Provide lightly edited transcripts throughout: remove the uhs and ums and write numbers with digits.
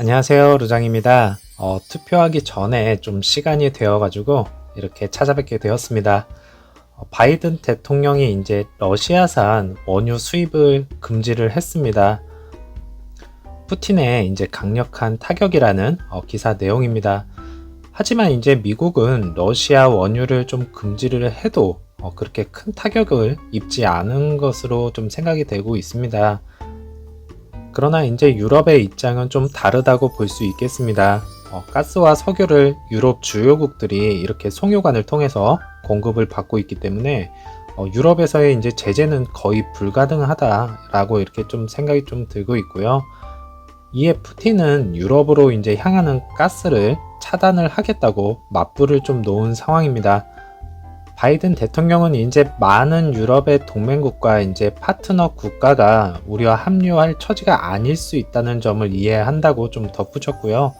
안녕하세요, 루장입니다. 투표하기 전에 좀 시간이 되어가지고 이렇게 찾아뵙게 되었습니다. 바이든 대통령이 이제 러시아산 원유 수입을 금지를 했습니다. 푸틴의 이제 강력한 타격이라는 기사 내용입니다. 하지만 이제 미국은 러시아 원유를 좀 금지를 해도 그렇게 큰 타격을 입지 않은 것으로 좀 생각이 되고 있습니다. 그러나 이제 유럽의 입장은 좀 다르다고 볼 수 있겠습니다. 가스와 석유를 유럽 주요국들이 이렇게 송유관을 통해서 공급을 받고 있기 때문에 유럽에서의 이제 제재는 거의 불가능하다라고 이렇게 좀 생각이 좀 들고 있고요. 이에 푸틴은 유럽으로 이제 향하는 가스를 차단을 하겠다고 맞불을 좀 놓은 상황입니다. 바이든 대통령은 이제 많은 유럽의 동맹국과 이제 파트너 국가가 우리와 합류할 처지가 아닐 수 있다는 점을 이해한다고 좀 덧붙였고요.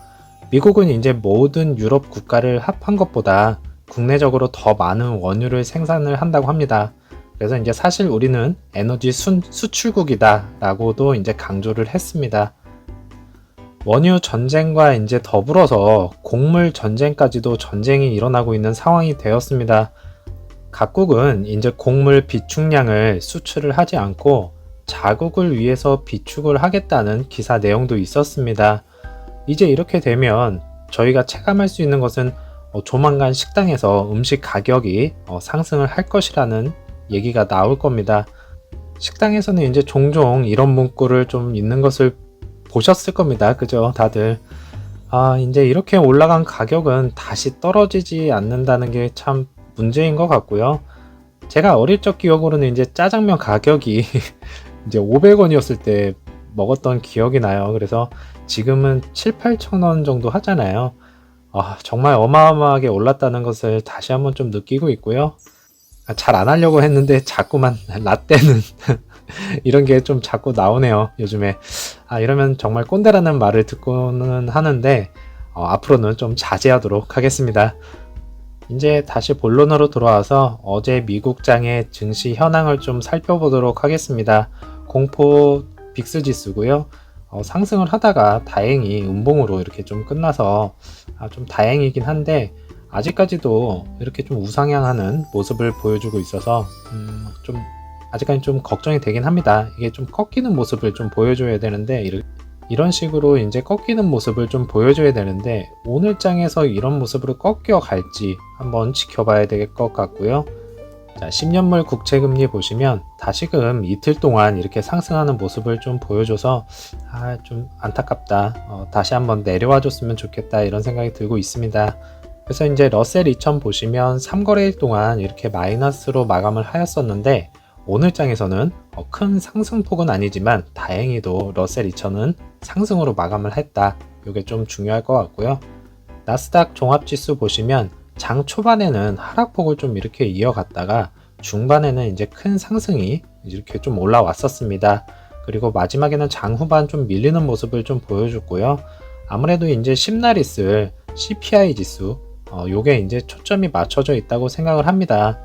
미국은 이제 모든 유럽 국가를 합한 것보다 국내적으로 더 많은 원유를 생산을 한다고 합니다. 그래서 이제 사실 우리는 에너지 수출국이다 라고도 이제 강조를 했습니다. 원유 전쟁과 이제 더불어서 곡물 전쟁까지도 전쟁이 일어나고 있는 상황이 되었습니다. 각국은 이제 곡물 비축량을 수출을 하지 않고 자국을 위해서 비축을 하겠다는 기사 내용도 있었습니다. 이제 이렇게 되면 저희가 체감할 수 있는 것은 조만간 식당에서 음식 가격이 상승을 할 것이라는 얘기가 나올 겁니다. 식당에서는 이제 종종 이런 문구를 좀 있는 것을 보셨을 겁니다. 그죠? 다들. 이제 이렇게 올라간 가격은 다시 떨어지지 않는다는 게 참 문제인 것 같고요. 제가 어릴 적 기억으로는 이제 짜장면 가격이 이제 500원이었을 때 먹었던 기억이 나요. 그래서 지금은 7, 8천 원 정도 하잖아요. 정말 어마어마하게 올랐다는 것을 다시 한번 좀 느끼고 있고요. 잘 안 하려고 했는데 자꾸만 라떼는 이런 게 좀 자꾸 나오네요. 요즘에. 이러면 정말 꼰대라는 말을 듣고는 하는데 앞으로는 좀 자제하도록 하겠습니다. 이제 다시 본론으로 돌아와서 어제 미국장의 증시 현황을 좀 살펴보도록 하겠습니다. 공포 빅스 지수고요. 상승을 하다가 다행히 음봉으로 이렇게 좀 끝나서 좀 다행이긴 한데 아직까지도 이렇게 좀 우상향하는 모습을 보여주고 있어서 좀 아직까지 좀 걱정이 되긴 합니다. 이게 좀 꺾이는 모습을 좀 보여줘야 되는데 이런 식으로 이제 꺾이는 모습을 좀 보여줘야 되는데 오늘 장에서 이런 모습으로 꺾여 갈지 한번 지켜봐야 될 것 같고요. 자, 10년물 국채금리 보시면 다시금 이틀 동안 이렇게 상승하는 모습을 좀 보여줘서 좀 안타깝다. 다시 한번 내려와 줬으면 좋겠다 이런 생각이 들고 있습니다. 그래서 이제 러셀 2000 보시면 3거래일 동안 이렇게 마이너스로 마감을 하였었는데 오늘 장에서는 큰 상승폭은 아니지만 다행히도 러셀 2000은 상승으로 마감을 했다. 이게 좀 중요할 것 같고요. 나스닥 종합지수 보시면 장 초반에는 하락폭을 좀 이렇게 이어갔다가 중반에는 이제 큰 상승이 이렇게 좀 올라왔었습니다. 그리고 마지막에는 장 후반 좀 밀리는 모습을 좀 보여줬고요. 아무래도 이제 심날 있을 CPI 지수, 요게 이제 초점이 맞춰져 있다고 생각을 합니다.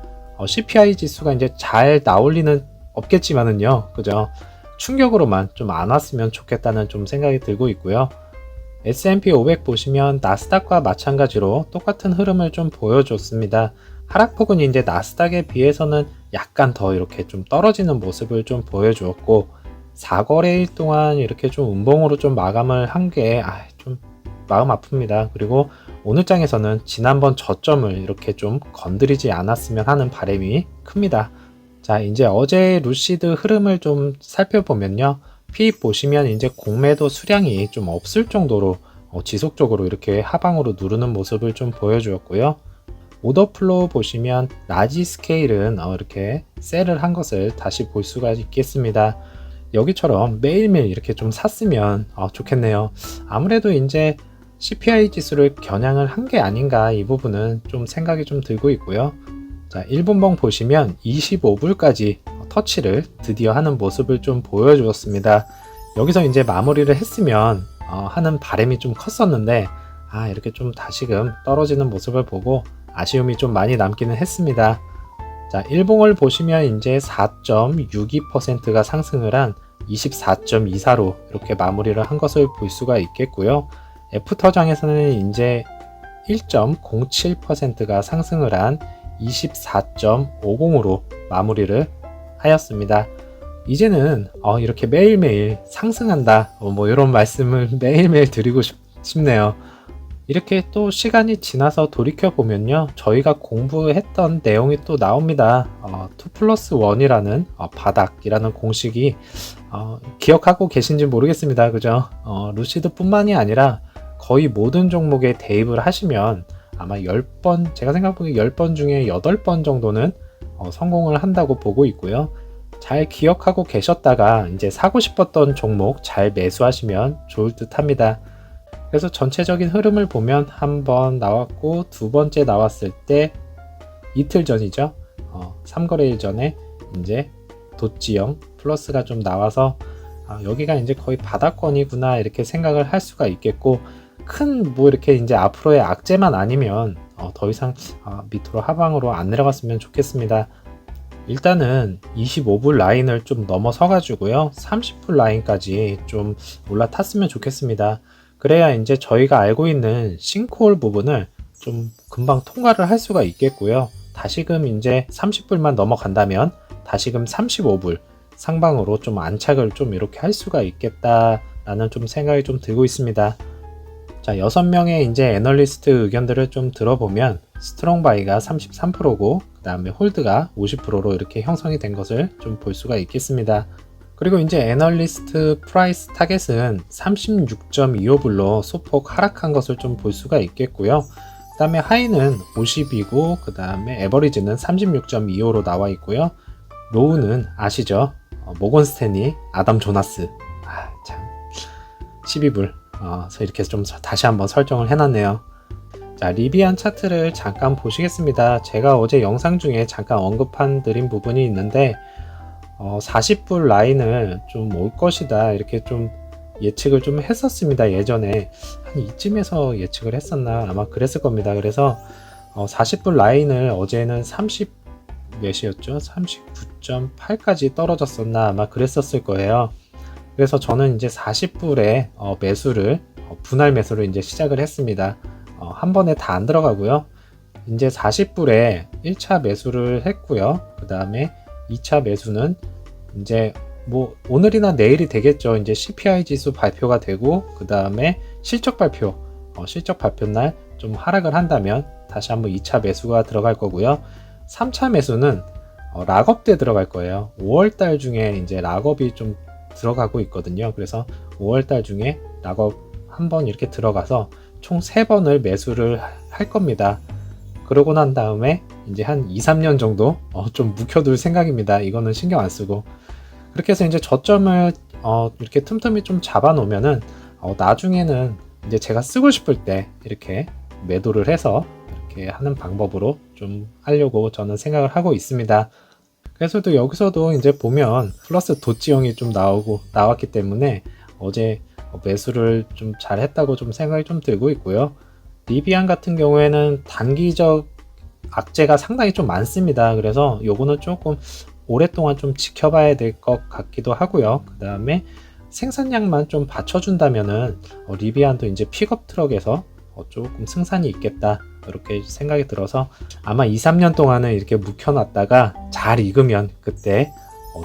CPI 지수가 이제 잘 나올 리는 없겠지만은요, 그죠? 충격으로만 좀 안 왔으면 좋겠다는 좀 생각이 들고 있고요. S&P 500 보시면 나스닥과 마찬가지로 똑같은 흐름을 좀 보여줬습니다. 하락폭은 이제 나스닥에 비해서는 약간 더 이렇게 좀 떨어지는 모습을 좀 보여주었고 4거래일 동안 이렇게 좀 음봉으로 좀 마감을 한 게 좀 마음 아픕니다. 그리고 오늘 장에서는 지난번 저점을 이렇게 좀 건드리지 않았으면 하는 바람이 큽니다. 자, 이제 어제 루시드 흐름을 좀 살펴보면요. 피입 보시면 이제 공매도 수량이 좀 없을 정도로 지속적으로 이렇게 하방으로 누르는 모습을 좀 보여주었고요. 오더 플로우 보시면 라지 스케일은 이렇게 셀을 한 것을 다시 볼 수가 있겠습니다. 여기처럼 매일매일 이렇게 좀 샀으면 좋겠네요. 아무래도 이제 CPI 지수를 겨냥을 한 게 아닌가 이 부분은 좀 생각이 좀 들고 있고요. 자, 1분봉 보시면 25불까지 터치를 드디어 하는 모습을 좀 보여주었습니다. 여기서 이제 마무리를 했으면 하는 바람이 좀 컸었는데 이렇게 좀 다시금 떨어지는 모습을 보고 아쉬움이 좀 많이 남기는 했습니다. 자, 일봉을 보시면 이제 4.62%가 상승을 한 24.24로 이렇게 마무리를 한 것을 볼 수가 있겠고요. 애프터장에서는 이제 1.07%가 상승을 한 24.50으로 마무리를 하였습니다. 이제는 이렇게 매일매일 상승한다 뭐 이런 말씀을 매일매일 드리고 싶네요. 이렇게 또 시간이 지나서 돌이켜 보면요, 저희가 공부했던 내용이 또 나옵니다. 2+1이라는 바닥이라는 공식이 기억하고 계신지 모르겠습니다. 그죠? 루시드 뿐만이 아니라 거의 모든 종목에 대입을 하시면 아마 10번, 제가 생각보기에 10번 중에 8번 정도는 성공을 한다고 보고 있고요. 잘 기억하고 계셨다가 이제 사고 싶었던 종목 잘 매수하시면 좋을 듯 합니다. 그래서 전체적인 흐름을 보면 한 번 나왔고 두 번째 나왔을 때 이틀 전이죠. 3거래일 전에 이제 도지형 플러스가 좀 나와서 여기가 이제 거의 바닥권이구나 이렇게 생각을 할 수가 있겠고, 큰 뭐 이렇게 이제 앞으로의 악재만 아니면 더 이상 밑으로 하방으로 안 내려갔으면 좋겠습니다. 일단은 25불 라인을 좀 넘어서 가지고요, 30불 라인까지 좀 올라탔으면 좋겠습니다. 그래야 이제 저희가 알고 있는 싱크홀 부분을 좀 금방 통과를 할 수가 있겠고요. 다시금 이제 30불만 넘어간다면 다시금 35불 상방으로 좀 안착을 좀 이렇게 할 수가 있겠다라는 좀 생각이 좀 들고 있습니다. 자, 6명의 이제 애널리스트 의견들을 좀 들어보면 스트롱 바이가 33%고 그 다음에 홀드가 50%로 이렇게 형성이 된 것을 좀 볼 수가 있겠습니다. 그리고 이제 애널리스트 프라이스 타겟은 36.25불로 소폭 하락한 것을 좀 볼 수가 있겠고요. 그 다음에 하이는 50이고 그 다음에 에버리지는 36.25로 나와 있고요. 로우는 아시죠? 모건 스탠리, 아담 조나스. 참 12불. 그래서 이렇게 좀 다시 한번 설정을 해놨네요. 자, 리비안 차트를 잠깐 보시겠습니다. 제가 어제 영상 중에 잠깐 언급한 드린 부분이 있는데 40불 라인을 좀 올 것이다 이렇게 좀 예측을 좀 했었습니다. 예전에 한 이쯤에서 예측을 했었나 아마 그랬을 겁니다. 그래서 40불 라인을 어제는 30 몇이었죠? 39.8까지 떨어졌었나 아마 그랬었을 거예요. 그래서 저는 이제 40불에 매수를 분할 매수를 이제 시작을 했습니다. 한 번에 다 안 들어가고요. 이제 40불에 1차 매수를 했고요. 그 다음에 2차 매수는 이제 뭐 오늘이나 내일이 되겠죠. 이제 CPI 지수 발표가 되고 그 다음에 실적 발표 날 좀 하락을 한다면 다시 한번 2차 매수가 들어갈 거고요. 3차 매수는 락업 때 들어갈 거예요. 5월달 중에 이제 락업이 좀 들어가고 있거든요. 그래서 5월달 중에 락업 한번 이렇게 들어가서 총 3번을 매수를 할 겁니다. 그러고 난 다음에 이제 한 2, 3년 정도 좀 묵혀둘 생각입니다. 이거는 신경 안 쓰고. 그렇게 해서 이제 저점을 이렇게 틈틈이 좀 잡아 놓으면은 나중에는 이제 제가 쓰고 싶을 때 이렇게 매도를 해서 이렇게 하는 방법으로 좀 하려고 저는 생각을 하고 있습니다. 그래서 또 여기서도 이제 보면 플러스 도지형이 좀 나왔기 때문에 어제 매수를 좀 잘했다고 좀 생각이 좀 들고 있고요. 리비안 같은 경우에는 단기적 악재가 상당히 좀 많습니다. 그래서 요거는 조금 오랫동안 좀 지켜봐야 될 것 같기도 하고요. 그 다음에 생산량만 좀 받쳐준다면은 리비안도 이제 픽업 트럭에서 조금 승산이 있겠다 이렇게 생각이 들어서 아마 2, 3년 동안은 이렇게 묵혀놨다가 잘 익으면 그때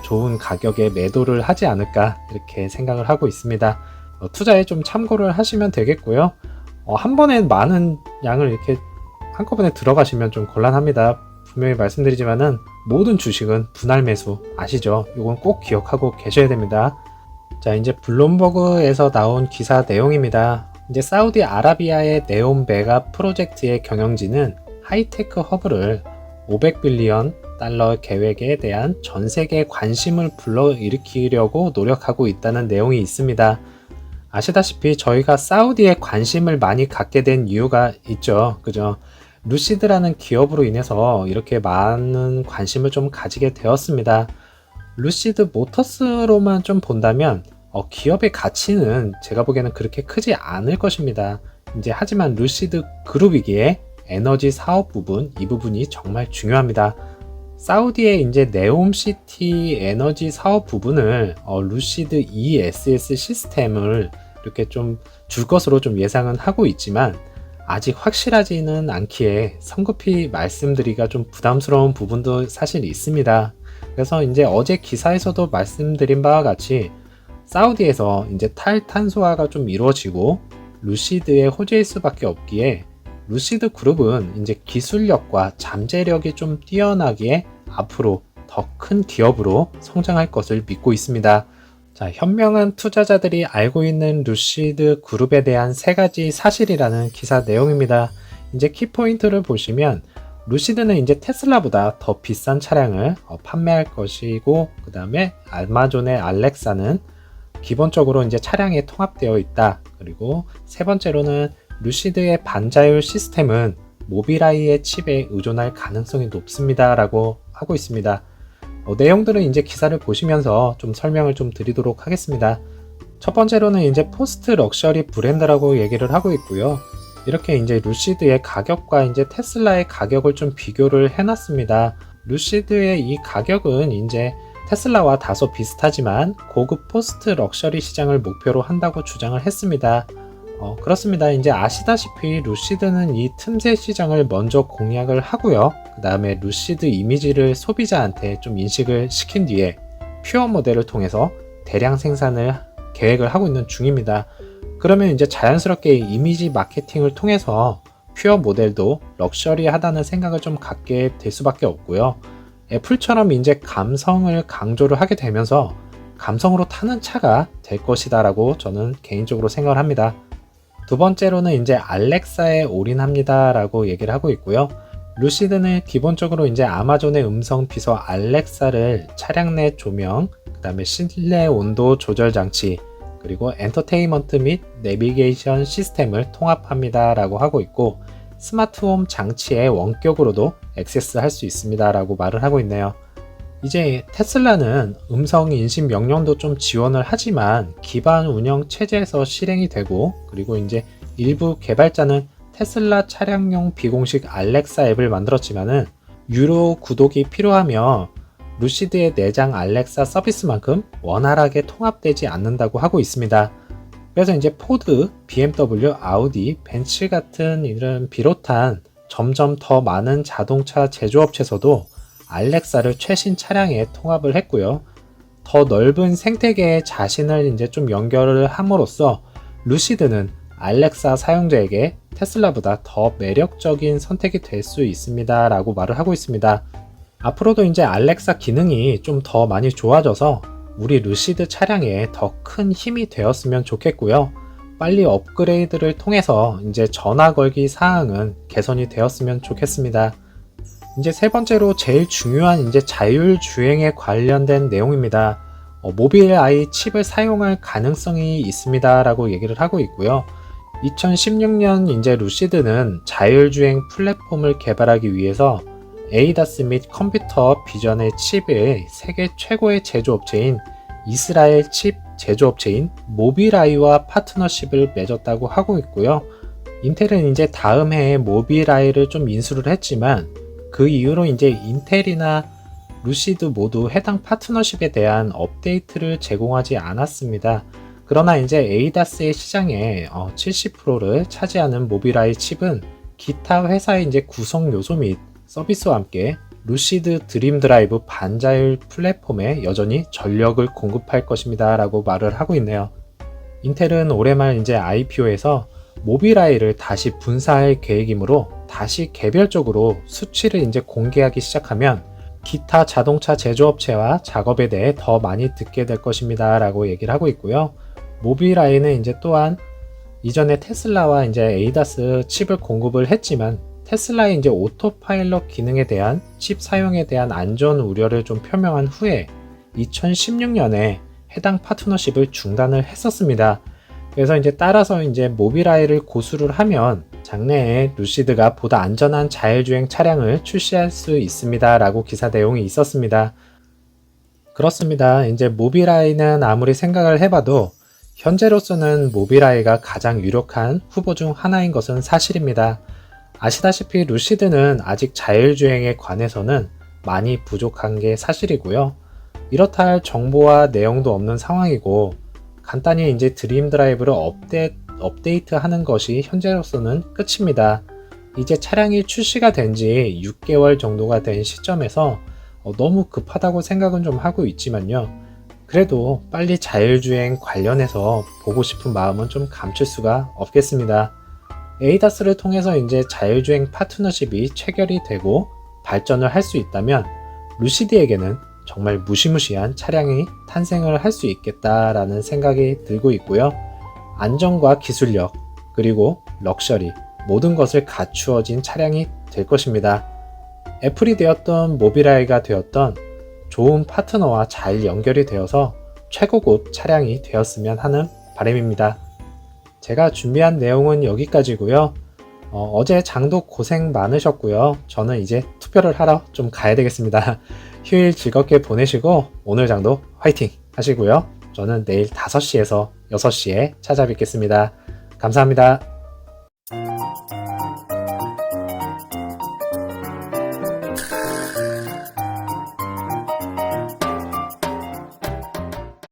좋은 가격에 매도를 하지 않을까 이렇게 생각을 하고 있습니다. 투자에 좀 참고를 하시면 되겠고요. 한 번에 많은 양을 이렇게 한꺼번에 들어가시면 좀 곤란합니다. 분명히 말씀드리지만은 모든 주식은 분할 매수 아시죠? 이건 꼭 기억하고 계셔야 됩니다. 자, 이제 블룸버그에서 나온 기사 내용입니다. 이제 사우디아라비아의 네온 메가 프로젝트의 경영진은 하이테크 허브를 500빌리언 달러 계획에 대한 전 세계 관심을 불러일으키려고 노력하고 있다는 내용이 있습니다. 아시다시피 저희가 사우디에 관심을 많이 갖게 된 이유가 있죠. 그죠? 루시드라는 기업으로 인해서 이렇게 많은 관심을 좀 가지게 되었습니다. 루시드 모터스로만 좀 본다면 기업의 가치는 제가 보기에는 그렇게 크지 않을 것입니다. 이제 하지만 루시드 그룹이기에 에너지 사업 부분, 이 부분이 정말 중요합니다. 사우디의 이제 네옴시티 에너지 사업 부분을 루시드 ESS 시스템을 이렇게 좀 줄 것으로 좀 예상은 하고 있지만 아직 확실하지는 않기에 성급히 말씀드리기가 좀 부담스러운 부분도 사실 있습니다. 그래서 이제 어제 기사에서도 말씀드린 바와 같이 사우디에서 이제 탈탄소화가 좀 이루어지고 루시드의 호재일 수밖에 없기에 루시드 그룹은 이제 기술력과 잠재력이 좀 뛰어나기에 앞으로 더 큰 기업으로 성장할 것을 믿고 있습니다. 자, 현명한 투자자들이 알고 있는 루시드 그룹에 대한 3가지 사실이라는 기사 내용입니다. 이제 키포인트를 보시면 루시드는 이제 테슬라보다 더 비싼 차량을 판매할 것이고, 그 다음에 아마존의 알렉사는 기본적으로 이제 차량에 통합되어 있다. 그리고 3번째로는 루시드의 반자율 시스템은 모빌아이의 칩에 의존할 가능성이 높습니다 라고 하고 있습니다. 내용들은 이제 기사를 보시면서 좀 설명을 좀 드리도록 하겠습니다. 첫 번째로는 이제 포스트 럭셔리 브랜드라고 얘기를 하고 있고요. 이렇게 이제 루시드의 가격과 이제 테슬라의 가격을 좀 비교를 해놨습니다. 루시드의 이 가격은 이제 테슬라와 다소 비슷하지만 고급 포스트 럭셔리 시장을 목표로 한다고 주장을 했습니다. 그렇습니다. 이제 아시다시피 루시드는 이 틈새 시장을 먼저 공략을 하고요. 그 다음에 루시드 이미지를 소비자한테 좀 인식을 시킨 뒤에 퓨어 모델을 통해서 대량 생산을 계획을 하고 있는 중입니다. 그러면 이제 자연스럽게 이미지 마케팅을 통해서 퓨어 모델도 럭셔리하다는 생각을 좀 갖게 될 수밖에 없고요. 애플처럼 이제 감성을 강조를 하게 되면서 감성으로 타는 차가 될 것이다 라고 저는 개인적으로 생각을 합니다. 두 번째로는 이제 알렉사에 올인합니다 라고 얘기를 하고 있고요. 루시드는 기본적으로 이제 아마존의 음성 비서 알렉사를 차량 내 조명, 그 다음에 실내 온도 조절 장치, 그리고 엔터테인먼트 및 내비게이션 시스템을 통합합니다 라고 하고 있고, 스마트홈 장치의 원격으로도 액세스할 수 있습니다 라고 말을 하고 있네요. 이제 테슬라는 음성 인식 명령도 좀 지원을 하지만 기반 운영 체제에서 실행이 되고, 그리고 이제 일부 개발자는 테슬라 차량용 비공식 알렉사 앱을 만들었지만은 유료 구독이 필요하며 루시드의 내장 알렉사 서비스만큼 원활하게 통합되지 않는다고 하고 있습니다. 그래서 이제 포드, BMW, 아우디, 벤츠 같은 이런 비롯한 점점 더 많은 자동차 제조업체에서도 알렉사를 최신 차량에 통합을 했고요. 더 넓은 생태계에 자신을 이제 좀 연결을 함으로써 루시드는 알렉사 사용자에게 테슬라보다 더 매력적인 선택이 될 수 있습니다 라고 말을 하고 있습니다. 앞으로도 이제 알렉사 기능이 좀 더 많이 좋아져서 우리 루시드 차량에 더 큰 힘이 되었으면 좋겠고요. 빨리 업그레이드를 통해서 이제 전화 걸기 사항은 개선이 되었으면 좋겠습니다. 이제 3번째로 제일 중요한 이제 자율주행에 관련된 내용입니다. 모빌아이 칩을 사용할 가능성이 있습니다 라고 얘기를 하고 있고요. 2016년 이제 루시드는 자율주행 플랫폼을 개발하기 위해서 에이다스 및 컴퓨터 비전의 칩의 세계 최고의 제조업체인 이스라엘 칩 제조업체인 모빌아이와 파트너십을 맺었다고 하고 있고요. 인텔은 이제 다음 해에 모빌아이를 좀 인수를 했지만 그 이후로 이제 인텔이나 루시드 모두 해당 파트너십에 대한 업데이트를 제공하지 않았습니다. 그러나 이제 에이다스의 시장의 70%를 차지하는 모빌아이 칩은 기타 회사의 이제 구성 요소 및 서비스와 함께 루시드 드림 드라이브 반자율 플랫폼에 여전히 전력을 공급할 것입니다 라고 말을 하고 있네요. 인텔은 올해 말 이제 IPO에서 모빌아이를 다시 분사할 계획이므로 다시 개별적으로 수치를 이제 공개하기 시작하면 기타 자동차 제조업체와 작업에 대해 더 많이 듣게 될 것입니다 라고 얘기를 하고 있고요. 모빌아이는 이제 또한 이전에 테슬라와 이제 에이다스 칩을 공급을 했지만 테슬라의 이제 오토파일럿 기능에 대한 칩 사용에 대한 안전 우려를 좀 표명한 후에 2016년에 해당 파트너십을 중단을 했었습니다. 그래서 이제 따라서 이제 모빌아이를 고수를 하면 장래에 루시드가 보다 안전한 자율주행 차량을 출시할 수 있습니다 라고 기사 내용이 있었습니다. 그렇습니다. 이제 모빌아이는 아무리 생각을 해봐도 현재로서는 모빌아이가 가장 유력한 후보 중 하나인 것은 사실입니다. 아시다시피 루시드는 아직 자율주행에 관해서는 많이 부족한 게 사실이고요. 이렇다 할 정보와 내용도 없는 상황이고, 간단히 이제 드림 드라이브를 업데이트 하는 것이 현재로서는 끝입니다. 이제 차량이 출시가 된 지 6개월 정도가 된 시점에서 너무 급하다고 생각은 좀 하고 있지만요. 그래도 빨리 자율주행 관련해서 보고 싶은 마음은 좀 감출 수가 없겠습니다. 에이다스를 통해서 이제 자율주행 파트너십이 체결이 되고 발전을 할 수 있다면 루시드에게는 정말 무시무시한 차량이 탄생을 할 수 있겠다라는 생각이 들고 있고요. 안정과 기술력, 그리고 럭셔리, 모든 것을 갖추어진 차량이 될 것입니다. 애플이 되었던 모빌아이가 되었던 좋은 파트너와 잘 연결이 되어서 최고급 차량이 되었으면 하는 바람입니다. 제가 준비한 내용은 여기까지고요. 어제 장도 고생 많으셨고요. 저는 이제 투표를 하러 좀 가야 되겠습니다. 휴일 즐겁게 보내시고 오늘 장도 화이팅 하시고요. 저는 내일 5시에서 6시에 찾아뵙겠습니다. 감사합니다.